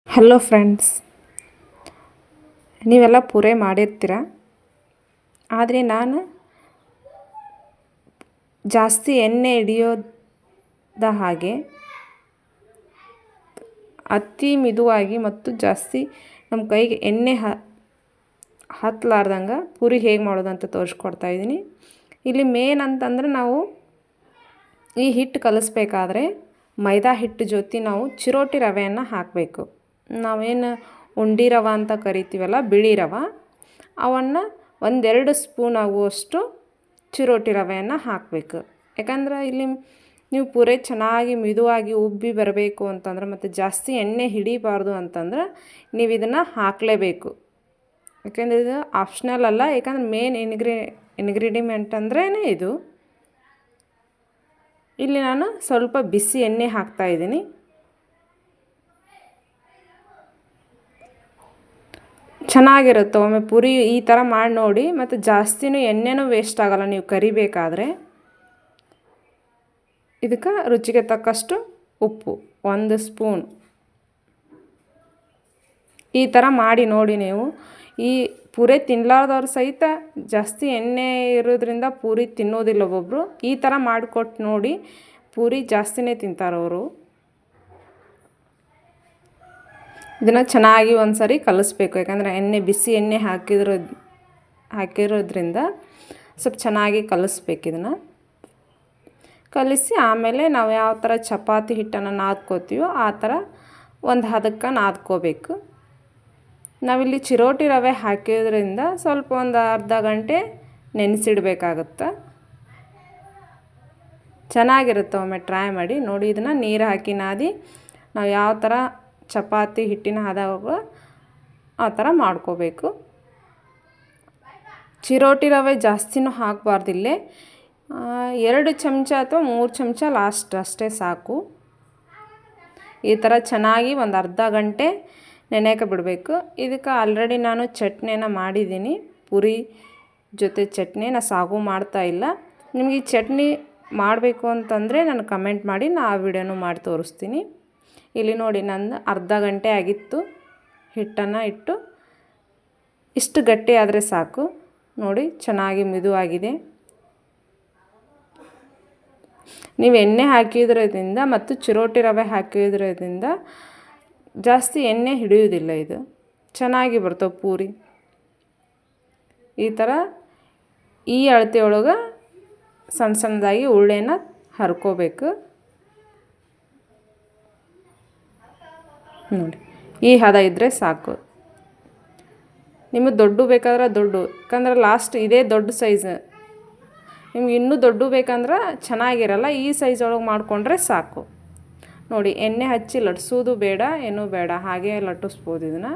Hello friends, ನೀವೆಲ್ಲ ಪೂರೈ ಮಾಡಿರ್ತೀರ. ಆದರೆ ನಾನು ಜಾಸ್ತಿ ಎಣ್ಣೆ ಹಿಡಿಯೋದ ಹಾಗೆ ಅತಿ ಮಿದುವಾಗಿ ಮತ್ತು ಜಾಸ್ತಿ ನಮ್ಮ ಕೈಗೆ ಎಣ್ಣೆ ಹತ್ತಲಾರ್ದಂಗೆ ಪೂರಿ ಹೇಗೆ ಮಾಡೋದು ಅಂತ ತೋರಿಸ್ಕೊಡ್ತಾ ಇದ್ದೀನಿ. ಇಲ್ಲಿ ಮೇನ್ ಅಂತಂದರೆ ನಾವು ಈ ಹಿಟ್ಟು ಕಲಿಸ್ಬೇಕಾದ್ರೆ ಮೈದಾ ಹಿಟ್ಟು ಜೊತೆ ನಾವು ಚಿರೋಟಿ ರವೆಯನ್ನು ಹಾಕಬೇಕು. ನಾವೇನು ಉಂಡೆ ರವೆ ಅಂತ ಕರಿತೀವಲ್ಲ, ಬಿಳಿ ರವೆ, ಅವನ್ನು 1-2 ಸ್ಪೂನ್ ಆಗುವಷ್ಟು ಚಿರೋಟಿ ರವೆಯನ್ನು ಹಾಕಬೇಕು. ಯಾಕಂದ್ರೆ ಇಲ್ಲಿ ನೀವು ಪೂರೈ ಚೆನ್ನಾಗಿ ಮಿದುವಾಗಿ ಉಬ್ಬಿ ಬರಬೇಕು ಅಂತಂದ್ರೆ ಮತ್ತು ಜಾಸ್ತಿ ಎಣ್ಣೆ ಹಿಡಿಬಾರ್ದು ಅಂತಂದ್ರೆ ನೀವು ಇದನ್ನು ಹಾಕಲೇಬೇಕು. ಯಾಕೆಂದರೆ ಇದು ಆಪ್ಷನಲ್ ಅಲ್ಲ, ಯಾಕಂದ್ರೆ ಮೇನ್ ಇಂಗ್ರೀಡಿಯೆಂಟ್ ಅಂದ್ರೇ ಇದು. ಇಲ್ಲಿ ನಾನು ಸ್ವಲ್ಪ ಬಿಸಿ ಎಣ್ಣೆ ಹಾಕ್ತಾಯಿದ್ದೀನಿ. ಚೆನ್ನಾಗಿರುತ್ತೆ. ಒಮ್ಮೆ ಪೂರಿ ಈ ಥರ ಮಾಡಿ ನೋಡಿ. ಮತ್ತು ಜಾಸ್ತಿನೂ ಎಣ್ಣೆನೂ ವೇಸ್ಟ್ ಆಗೋಲ್ಲ ನೀವು ಕರಿಬೇಕಾದ್ರೆ. ಇದಕ್ಕೆ ರುಚಿಗೆ ತಕ್ಕಷ್ಟು ಉಪ್ಪು 1 ಸ್ಪೂನ್. ಈ ಥರ ಮಾಡಿ ನೋಡಿ ನೀವು. ಈ ಪೂರಿ ತಿನ್ನಲಾರ್ದವ್ರು ಸಹಿತ ಜಾಸ್ತಿ ಎಣ್ಣೆ ಇರೋದ್ರಿಂದ ಪೂರಿ ತಿನ್ನೋದಿಲ್ಲ ಒಬ್ಬೊಬ್ಬರು. ಈ ಥರ ಮಾಡಿಕೊಟ್ಟು ನೋಡಿ, ಪೂರಿ ಜಾಸ್ತಿನೇ ತಿಂತಾರವರು. ಇದನ್ನು ಚೆನ್ನಾಗಿ ಒಂದು ಸರಿ ಕಲಿಸ್ಬೇಕು. ಯಾಕಂದರೆ ಬಿಸಿ ಎಣ್ಣೆ ಹಾಕಿರೋದ್ರಿಂದ ಸ್ವಲ್ಪ ಚೆನ್ನಾಗಿ ಕಲಿಸ್ಬೇಕು. ಇದನ್ನು ಕಲಿಸಿ ಆಮೇಲೆ ನಾವು ಯಾವ ಥರ ಚಪಾತಿ ಹಿಟ್ಟನ್ನು ನಾದ್ಕೋತೀವೋ ಆ ಥರ ಒಂದು ಹದಕ್ಕೆ ನಾದ್ಕೋಬೇಕು. ನಾವಿಲ್ಲಿ ಚಿರೋಟಿ ರವೆ ಹಾಕಿದ್ರಿಂದ ಸ್ವಲ್ಪ ಒಂದು ಅರ್ಧ ಗಂಟೆ ನೆನೆಸಿಡಬೇಕಾಗುತ್ತೆ. ಚೆನ್ನಾಗಿರುತ್ತೆ. ಒಮ್ಮೆ ಟ್ರೈ ಮಾಡಿ ನೋಡಿ. ಇದನ್ನು ನೀರು ಹಾಕಿ ನಾದಿ ನಾವು ಯಾವ ಥರ ಚಪಾತಿ ಹಿಟ್ಟಿನ ಹದವಾಗ ಆ ಥರ ಮಾಡ್ಕೋಬೇಕು. ಚಿರೋಟಿ ರವೆ ಜಾಸ್ತಿನೂ ಹಾಕಬಾರ್ದಿಲ್ಲೇ. 2 ಚಮಚ ಅಥವಾ 3 ಚಮಚ ಲಾಸ್ಟ್ ಅಷ್ಟೇ ಸಾಕು. ಈ ಥರ ಚೆನ್ನಾಗಿ ಒಂದು ಅರ್ಧ ಗಂಟೆ ನೆನೆಯೋಕೆ ಬಿಡಬೇಕು. ಇದಕ್ಕೆ ಆಲ್ರೆಡಿ ನಾನು ಚಟ್ನಿಯನ್ನು ಮಾಡಿದ್ದೀನಿ. ಪೂರಿ ಜೊತೆ ಚಟ್ನಿ ಸಾಗು ಮಾಡ್ತಾಯಿಲ್ಲ. ನಿಮಗೆ ಈ ಚಟ್ನಿ ಮಾಡಬೇಕು ಅಂತಂದರೆ ನಾನು ಕಮೆಂಟ್ ಮಾಡಿ, ನಾನು ಆ ವಿಡಿಯೋನು ಮಾಡಿ ತೋರಿಸ್ತೀನಿ. ಇಲ್ಲಿ ನೋಡಿ, ನಂದು ಅರ್ಧ ಗಂಟೆ ಆಗಿತ್ತು ಹಿಟ್ಟನ್ನು ಇಟ್ಟು. ಇಷ್ಟು ಗಟ್ಟಿ ಆದರೆ ಸಾಕು ನೋಡಿ. ಚೆನ್ನಾಗಿ ಮಿದುವಾಗಿದೆ. ನೀವು ಎಣ್ಣೆ ಹಾಕಿದ್ರಿಂದ ಮತ್ತು ಚಿರೋಟಿ ರವೆ ಹಾಕಿದ್ರಿಂದ ಜಾಸ್ತಿ ಎಣ್ಣೆ ಹಿಡಿಯೋದಿಲ್ಲ. ಇದು ಚೆನ್ನಾಗಿ ಬರ್ತವೆ ಪೂರಿ. ಈ ಥರ ಈ ಅಳತೆಯೊಳಗೆ ಸಣ್ಣ ಸಣ್ಣದಾಗಿ ಉಳ್ಳೆನ ಹರ್ಕೋಬೇಕು ನೋಡಿ. ಈ ಹದ ಇದ್ದರೆ ಸಾಕು. ನಿಮಗೆ ದೊಡ್ಡ ಬೇಕಾದ್ರೆ ದೊಡ್ಡ, ಯಾಕಂದ್ರೆ ಲಾಸ್ಟ್ ಇದೇ ದೊಡ್ಡ ಸೈಜ್. ನಿಮ್ಗೆ ಇನ್ನೂ ದೊಡ್ಡ ಬೇಕಂದ್ರೆ ಚೆನ್ನಾಗಿರಲ್ಲ. ಈ ಸೈಜ್ ಒಳಗೆ ಮಾಡಿಕೊಂಡ್ರೆ ಸಾಕು ನೋಡಿ. ಎಣ್ಣೆ ಹಚ್ಚಿ ಲಟ್ಸೋದು ಬೇಡ, ಏನೂ ಬೇಡ, ಹಾಗೆ ಲಟ್ಟಿಸ್ಬೋದು. ಇದನ್ನು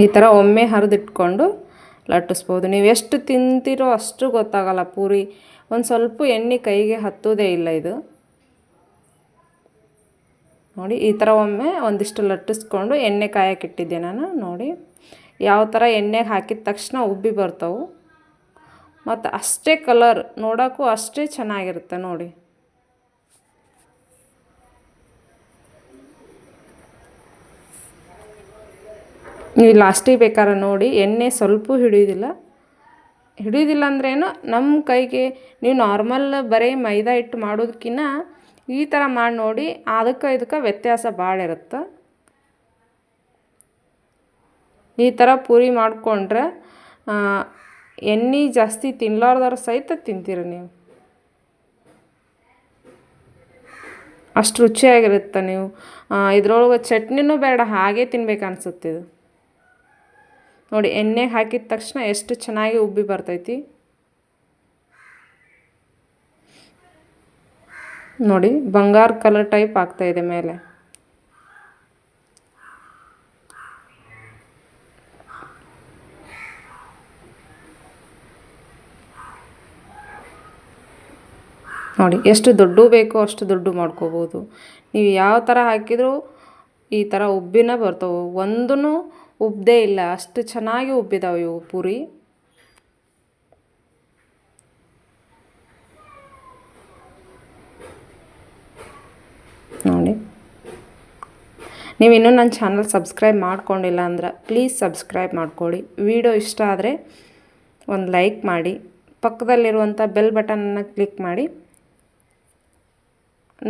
ಈ ಥರ ಒಮ್ಮೆ ಹರಿದಿಟ್ಕೊಂಡು ಲಟ್ಟಿಸ್ಬೋದು. ನೀವು ಎಷ್ಟು ತಿಂತೀರೋ ಅಷ್ಟು ಗೊತ್ತಾಗಲ್ಲ ಪೂರಿ. ಒಂದು ಸ್ವಲ್ಪ ಎಣ್ಣೆ ಕೈಗೆ ಹತ್ತೋದೇ ಇಲ್ಲ ಇದು ನೋಡಿ. ಈ ಥರ ಒಮ್ಮೆ ಒಂದಿಷ್ಟು ಲಟ್ಟಿಸ್ಕೊಂಡು ಎಣ್ಣೆ ಕಾಯಕ್ಕೆ ಇಟ್ಟಿದ್ದೆ ನಾನು ನೋಡಿ. ಯಾವ ಥರ ಎಣ್ಣೆಗೆ ಹಾಕಿದ ತಕ್ಷಣ ಉಬ್ಬಿ ಬರ್ತವೆ ಮತ್ತು ಅಷ್ಟೇ ಕಲರ್ ನೋಡೋಕ್ಕೂ ಅಷ್ಟೇ ಚೆನ್ನಾಗಿರುತ್ತೆ ನೋಡಿ. ನೀವು ಲಾಸ್ಟಿಗೆ ಬೇಕಾದ್ರೆ ನೋಡಿ, ಎಣ್ಣೆ ಸ್ವಲ್ಪ ಹಿಡಿಯೋದಿಲ್ಲ ಅಂದ್ರೇನು, ನಮ್ಮ ಕೈಗೆ ನೀವು ನಾರ್ಮಲ್ ಬರೀ ಮೈದಾ ಹಿಟ್ಟು ಮಾಡೋದಕ್ಕಿಂತ ಈ ಥರ ಮಾಡಿ ನೋಡಿ. ಇದಕ್ಕೆ ವ್ಯತ್ಯಾಸ ಭಾಳ ಇರುತ್ತೆ. ಈ ಥರ ಪೂರಿ ಮಾಡಿಕೊಂಡ್ರೆ ಎಣ್ಣೆ ಜಾಸ್ತಿ ತಿನ್ನಲಾರ್ದವ್ರು ಸಹಿತ ತಿಂತೀರಿ ನೀವು. ಅಷ್ಟು ರುಚಿಯಾಗಿರುತ್ತೆ. ನೀವು ಇದ್ರೊಳಗೆ ಚಟ್ನಿನೂ ಬೇಡ, ಹಾಗೆ ತಿನ್ಬೇಕು ಅನಿಸುತ್ತೆ ಇದು ನೋಡಿ. ಎಣ್ಣೆಗೆ ಹಾಕಿದ ತಕ್ಷಣ ಎಷ್ಟು ಚೆನ್ನಾಗಿ ಉಬ್ಬಿ ಬರ್ತೈತಿ ನೋಡಿ. ಬಂಗಾರ ಕಲರ್ ಟೈಪ್ ಆಗ್ತಾಯಿದೆ ಮೇಲೆ. ನೋಡಿ, ಎಷ್ಟು ದೊಡ್ಡ ಬೇಕೋ ಅಷ್ಟು ದೊಡ್ಡ ಮಾಡ್ಕೋಬೋದು. ನೀವು ಯಾವ ಥರ ಹಾಕಿದರೂ ಈ ಥರ ಉಬ್ಬಿನ ಬರ್ತವೆ. ಒಂದೂ ಉಬ್ಬದೇ ಇಲ್ಲ, ಅಷ್ಟು ಚೆನ್ನಾಗಿ ಉಬ್ಬಿದಾವೆ ಇವು ಪೂರಿ. ನೀವು ಇನ್ನೂ ನನ್ನ ಚಾನಲ್ ಸಬ್ಸ್ಕ್ರೈಬ್ ಮಾಡ್ಕೊಂಡಿಲ್ಲ ಅಂದ್ರೆ ಪ್ಲೀಸ್ ಸಬ್ಸ್ಕ್ರೈಬ್ ಮಾಡ್ಕೊಳ್ಳಿ. ವಿಡಿಯೋ ಇಷ್ಟ ಆದರೆ ಒಂದು ಲೈಕ್ ಮಾಡಿ, ಪಕ್ಕದಲ್ಲಿರುವಂಥ ಬೆಲ್ ಬಟನನ್ನು ಕ್ಲಿಕ್ ಮಾಡಿ.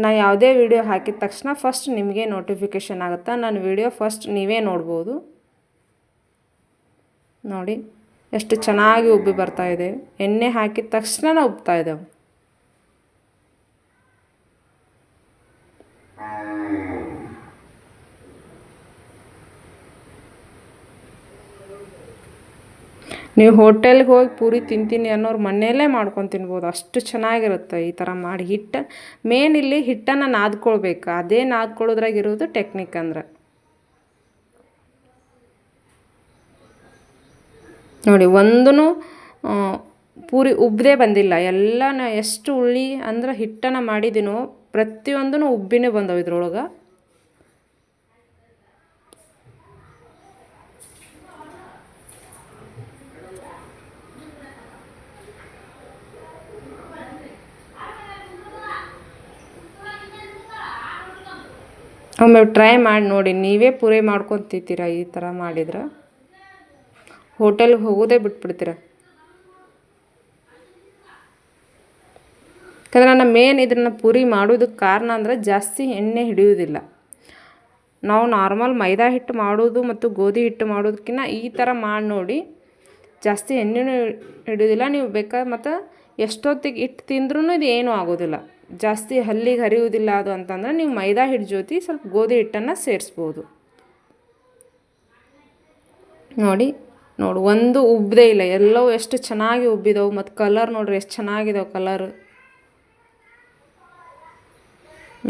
ನಾ ಯಾವುದೇ ವಿಡಿಯೋ ಹಾಕಿದ ತಕ್ಷಣ ಫಸ್ಟ್ ನಿಮಗೆ ನೋಟಿಫಿಕೇಷನ್ ಆಗುತ್ತೆ. ನನ್ನ ವಿಡಿಯೋ ಫಸ್ಟ್ ನೀವೇ ನೋಡ್ಬೋದು. ನೋಡಿ ಎಷ್ಟು ಚೆನ್ನಾಗಿ ಉಬ್ಬಿ ಬರ್ತಾಯಿದೆ. ಎಣ್ಣೆ ಹಾಕಿದ ತಕ್ಷಣ ಉಬ್ತಾ ಇದ್ದಾವೆ. ನೀವು ಹೋಟೆಲ್ಗೆ ಹೋಗಿ ಪೂರಿ ತಿಂತೀನಿ ಅನ್ನೋರು ಮನೆಯಲ್ಲೇ ಮಾಡ್ಕೊಂಡು ತಿನ್ಬೋದು. ಅಷ್ಟು ಚೆನ್ನಾಗಿರುತ್ತೆ ಈ ಥರ ಮಾಡಿ. ಮೇನ್ ಇಲ್ಲಿ ಹಿಟ್ಟನ್ನು ನಾದ್ಕೊಳ್ಬೇಕು. ಅದೇ ನಾದ್ಕೊಳ್ಳೋದ್ರಾಗ ಇರೋದು ಟೆಕ್ನಿಕ್ ಅಂದ್ರೆ. ನೋಡಿ ಒಂದೂ ಪೂರಿ ಉಬ್ಬದೇ ಬಂದಿಲ್ಲ. ಎಲ್ಲ ಎಷ್ಟು ಉಳ್ಳಿ ಅಂದ್ರೆ ಹಿಟ್ಟನ್ನು ಮಾಡಿದ್ದೀನೋ ಪ್ರತಿಯೊಂದೂ ಉಬ್ಬಿನೇ ಬಂದವು ಇದ್ರೊಳಗೆ. ಒಮ್ಮೆ ಟ್ರೈ ಮಾಡಿ ನೋಡಿ. ನೀವೇ ಪೂರಿ ಮಾಡ್ಕೊಂಡು ತಿಂತೀರ ಈ ಥರ ಮಾಡಿದ್ರೆ. ಹೋಟೆಲ್ಗೆ ಹೋಗೋದೇ ಬಿಟ್ಬಿಡ್ತೀರ. ಯಾಕಂದ್ರೆ ನಾನು ಮೇನ್ ಇದನ್ನು ಪೂರಿ ಮಾಡೋದಕ್ಕೆ ಕಾರಣ ಅಂದರೆ ಜಾಸ್ತಿ ಎಣ್ಣೆ ಹಿಡಿಯೋದಿಲ್ಲ. ನಾವು ನಾರ್ಮಲ್ ಮೈದಾ ಹಿಟ್ಟು ಮಾಡೋದು ಮತ್ತು ಗೋಧಿ ಹಿಟ್ಟು ಮಾಡೋದಕ್ಕಿಂತ ಈ ಥರ ಮಾಡಿ ನೋಡಿ. ಜಾಸ್ತಿ ಎಣ್ಣೆನೂ ಹಿಡಿಯೋದಿಲ್ಲ. ನೀವು ಬೇಕಾದ್ರೆ ಮತ್ತು ಎಷ್ಟೊತ್ತಿಗೆ ಹಿಟ್ಟು ತಿಂದ್ರೂ ಇದು ಏನೂ ಆಗೋದಿಲ್ಲ. ಜಾಸ್ತಿ ಹಲ್ಲಿಗೆ ಹರಿಯುವುದಿಲ್ಲ ಅದು ಅಂತಂದ್ರೆ ನೀವು ಮೈದಾ ಹಿಟ್ಟು ಜೊತೆ ಸ್ವಲ್ಪ ಗೋಧಿ ಹಿಟ್ಟನ್ನು ಸೇರಿಸ್ಬೋದು. ನೋಡಿ ಒಂದು ಉಬ್ಬದೇ ಇಲ್ಲ. ಎಲ್ಲವೂ ಎಷ್ಟು ಚೆನ್ನಾಗಿ ಉಬ್ಬಿದವು. ಮತ್ತು ಕಲರ್ ನೋಡ್ರಿ ಎಷ್ಟು ಚೆನ್ನಾಗಿದಾವೆ ಕಲರ್.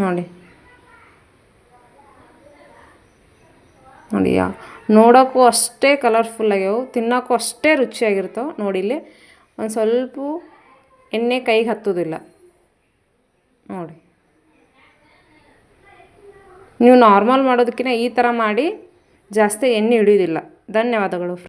ನೋಡಿ ನೋಡೋಕ್ಕೂ ಅಷ್ಟೇ ಕಲರ್ಫುಲ್ ಆಗ್ಯಾವೆ, ತಿನ್ನೋಕ್ಕೂ ಅಷ್ಟೇ ರುಚಿಯಾಗಿರ್ತಾವೆ. ನೋಡಿ ಇಲ್ಲಿ ಒಂದು ಸ್ವಲ್ಪ ಎಣ್ಣೆ ಕೈಗೆ ಹತ್ತೋದಿಲ್ಲ. ನೋಡಿ ನೀವು ನಾರ್ಮಲ್ ಮಾಡೋದಕ್ಕಿಂತ ಈ ಥರ ಮಾಡಿ ಜಾಸ್ತಿ ಎಣ್ಣೆ ಹಿಡಿಯೋದಿಲ್ಲ. ಧನ್ಯವಾದಗಳು.